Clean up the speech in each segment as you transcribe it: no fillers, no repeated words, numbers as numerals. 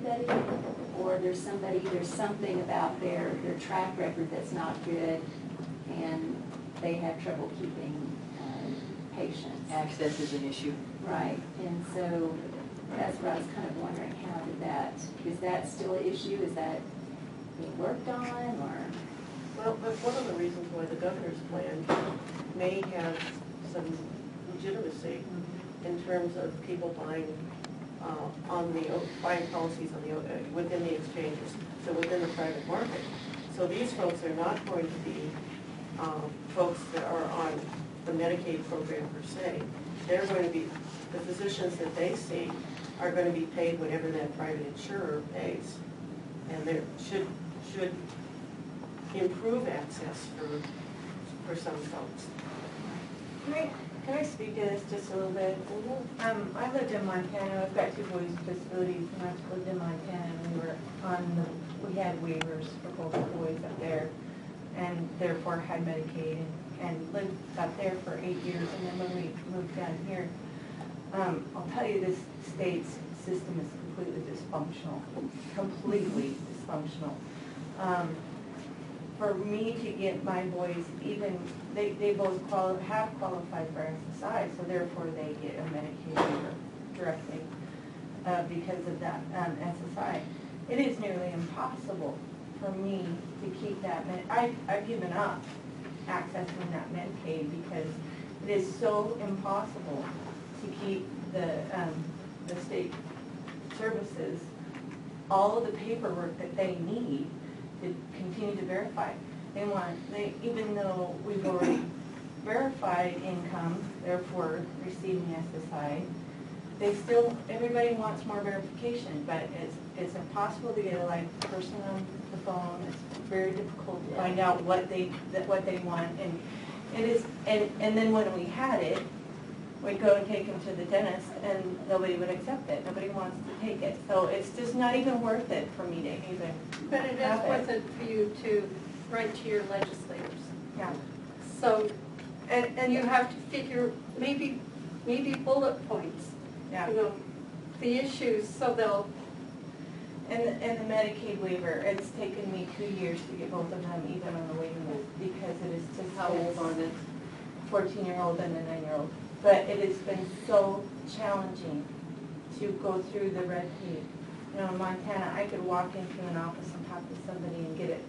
everybody, or there's something about their track record that's not good, and they have trouble keeping patients. Access is an issue. Right, and so that's what I was kind of wondering, is that still an issue? Is that being worked on, or? Well, that's one of the reasons why the governor's plan may have some legitimacy in terms of people buying buying policies on within the exchanges, so within the private market. So these folks are not going to be folks that are on the Medicaid program per se. They're going to be, the physicians that they see are going to be paid whatever that private insurer pays. And there should improve access for some folks. Can I speak to this just a little bit? I lived in Montana. I've got 2 boys with disabilities, and I lived in Montana, and we had waivers for both boys up there, and therefore had Medicaid, and lived up there for 8 years. And then when we moved down here, I'll tell you, this state's system is completely dysfunctional. Completely dysfunctional. For me to get my boys, even they both have qualified for SSI, so therefore they get a Medicaid waiver directly because of that SSI. It is nearly impossible for me to keep that. I've given up accessing that Medicaid because it is so impossible to keep the state services, all of the paperwork that they need to continue to verify. Even though we've already verified income, therefore receiving SSI, everybody wants more verification, but it's impossible to get a live person on the phone. It's very difficult to find out what they want, and then when we had it, we'd go and take them to the dentist, and nobody would accept it. Nobody wants to take it. So it's just not even worth it for me to even. But it is worth it for you to write to your legislators. Yeah. So, and you have to figure maybe bullet points. Yeah. You know, the issues, so they'll. And the Medicaid waiver, it's taken me 2 years to get both of them even on the waiting list because it is just. How old are they? 14-year-old and a 9-year-old. But it has been so challenging to go through the red tape. You know, in Montana, I could walk into an office and talk to somebody and get it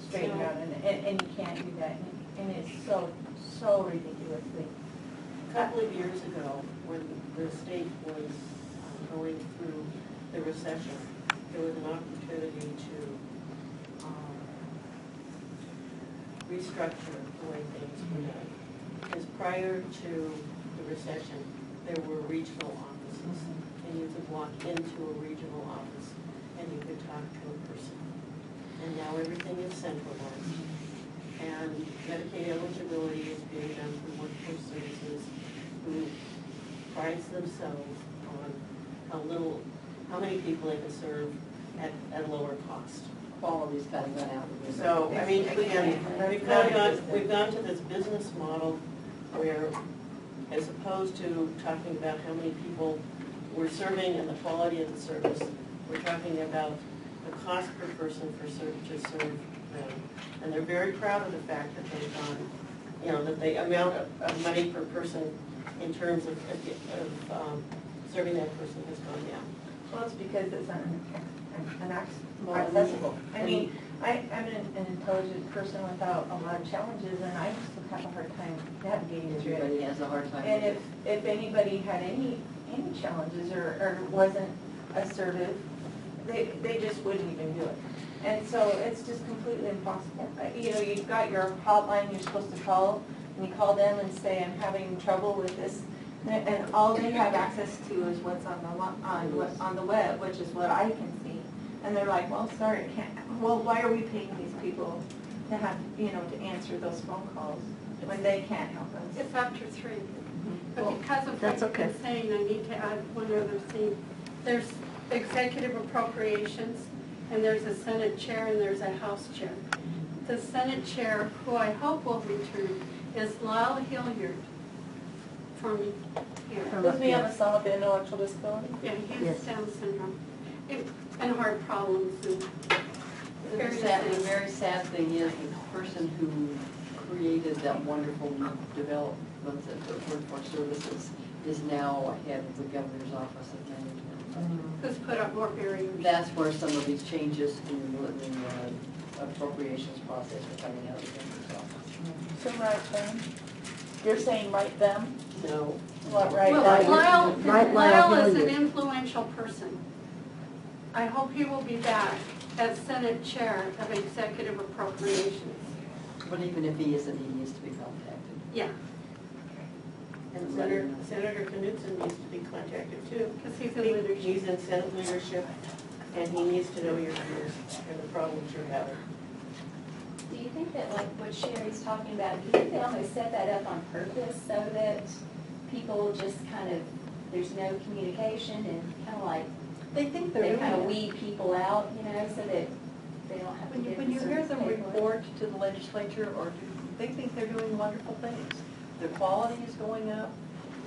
straightened out, and you can't do that. And it's so ridiculously. A couple of years ago, when the state was going through the recession, there was an opportunity to restructure the way things were done. Because prior to the recession, there were regional offices, and you could walk into a regional office and you could talk to a person. And now everything is centralized. And Medicaid eligibility is being done through workforce services, who prides themselves on how many people they can serve at a lower cost. Quality's kind of gone out. So, I mean, again, we've gone to this business model where, as opposed to talking about how many people we're serving and the quality of the service, we're talking about the cost per person to serve them. And they're very proud of the fact that they've gone, you know, that the amount of money per person in terms of serving that person has gone down. Well, it's because it's accessible. I mean, I'm an intelligent person without a lot of challenges, and I still have a hard time navigating through it. Everybody has a hard time. And if anybody had any challenges or wasn't assertive, they just wouldn't even do it. And so it's just completely impossible. You know, you've got your hotline you're supposed to call, and you call them and say, I'm having trouble with this. And all they have access to is what's on the web, which is what I can see. And they're like, well, sorry, I can't. Well, why are we paying these people to have, you know, to answer those phone calls when they can't help us? It's after 3. But Well, because of what you've been saying, I need to add one other thing. There's executive appropriations, and there's a Senate chair, and there's a House chair. The Senate chair, who I hope will return, is Lyle Hilliard from here. Doesn't he have a solid intellectual disability? Yeah, he has Down syndrome. hard problems and The various the things. very sad thing is the person who created that wonderful new development at the Workforce Services is now head of the Governor's Office of Management. Who's put up more barriers. That's where some of these changes in the appropriations process are coming out of the Governor's Office. So write them. You're saying write them? No. What, write Well, them? Lyle is an influential person. I hope he will be back as Senate Chair of Executive Appropriations. But even if he isn't, he needs to be contacted. Yeah, And Senator Knudsen needs to be contacted too. because he's in leadership. He's in Senate leadership, and he needs to know your fears and the problems you're having. Do you think that, like what Sherry's talking about, do you think they almost set that up on purpose so that people just kind of, there's no communication and kind of like, They think they're they doing kind of it. weed people out, you know, so that they don't have to get When you hear them paperwork? report to the legislature, or they think they're doing wonderful things. The quality is going up,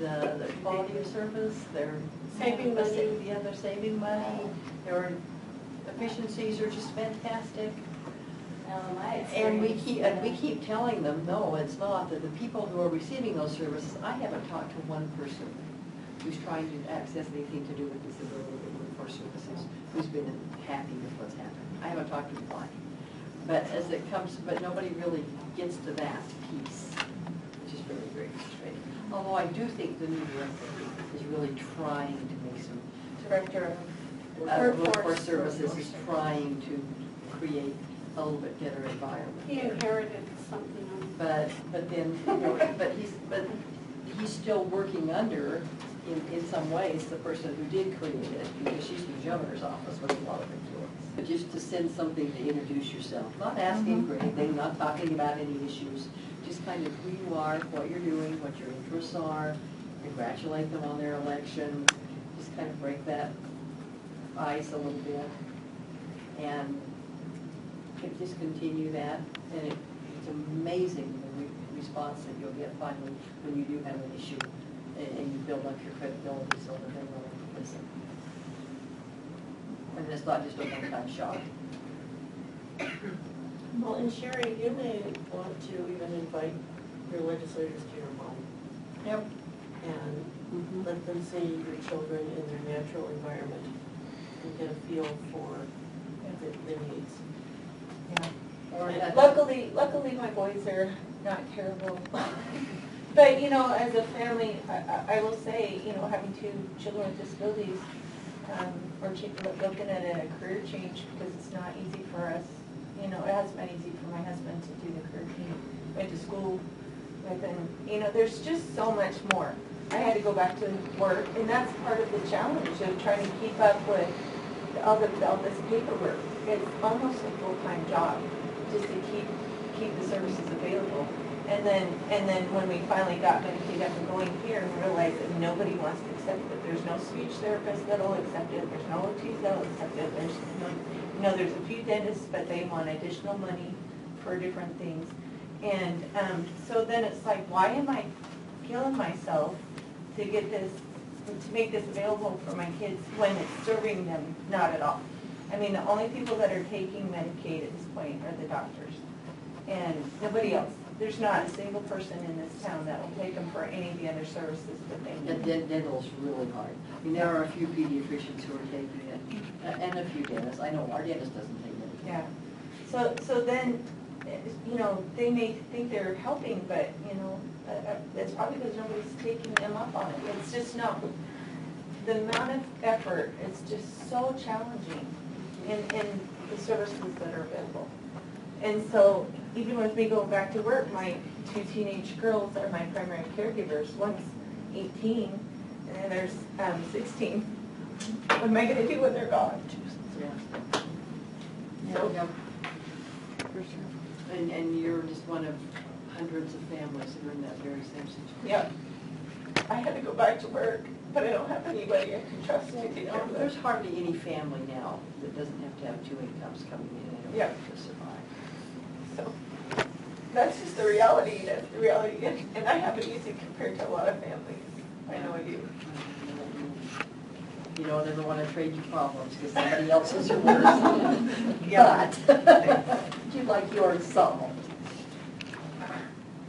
the quality of service, they're Saving money. Yeah, they're saving money, their efficiencies are just fantastic. My And experience, we keep telling them, no, it's not, that the people who are receiving those services, I haven't talked to one person who's trying to access anything to do with disability or workforce services, who's been happy with what's happened. I haven't talked to anybody. But as it comes, but nobody really gets to that piece, which is really very frustrating. Although I do think the new director is really trying to make some, Director workforce services is trying to create a little bit better environment. He inherited something on But then, you know, but he's still working under, in some ways, the person who did create it, because she's in the governor's office with a lot of influence. But just to send something to introduce yourself, not asking for anything, not talking about any issues, just kind of who you are, what you're doing, what your interests are, congratulate them on their election, just kind of break that ice a little bit. And just continue that, and it's amazing the response that you'll get finally when you do have an issue and you build up your credibility so that they're willing to listen. And it's not just a one-time shot. Well, and Sherry, you may want to even invite your legislators to your home Yep. and let them see your children in their natural environment and get a feel for the needs. Yeah. Luckily, my boys are not terrible. But, you know, as a family, I will say, you know, having two children with disabilities, we're looking at a career change because it's not easy for us. You know, it hasn't been easy for my husband to do the career change. Went to school with him. You know, there's just so much more. I had to go back to work, and that's part of the challenge of trying to keep up with all this paperwork. It's almost a full-time job just to keep the services available. And then when we finally got Medicaid up and going here and realized that nobody wants to accept it, there's no speech therapist that'll accept it, there's no OTs that'll accept it, there's no, you know, there's a few dentists, but they want additional money for different things. And so then it's like, why am I killing myself to get this, to make this available for my kids when it's serving them not at all? I mean, the only people that are taking Medicaid at this point are the doctors, and nobody else. There's not a single person in this town that will take them for any of the other services that they And need. dental's really hard. I mean, there are a few pediatricians who are taking it, and a few dentists. I know our dentist doesn't take it. Yeah. So then, you know, they may think they're helping, but, you know, that's probably because nobody's taking them up on it. It's just not, the amount of effort, it's just so challenging in the services that are available. And so, even with me going back to work, my two teenage girls are my primary caregivers. One's 18, and then there's 16. What am I gonna do when they're gone? Yeah. So, Yep. And you're just one of hundreds of families that are in that very same situation. yeah, I had to go back to work, but I don't have anybody I can trust to take care of There's them. hardly any family now that doesn't have to have two incomes coming in in Yeah. order to survive. So, that's just the reality, and I have it easy compared to a lot of families. I know I do. You don't ever want to trade your problems because somebody else's are worse. But you'd like yours solved.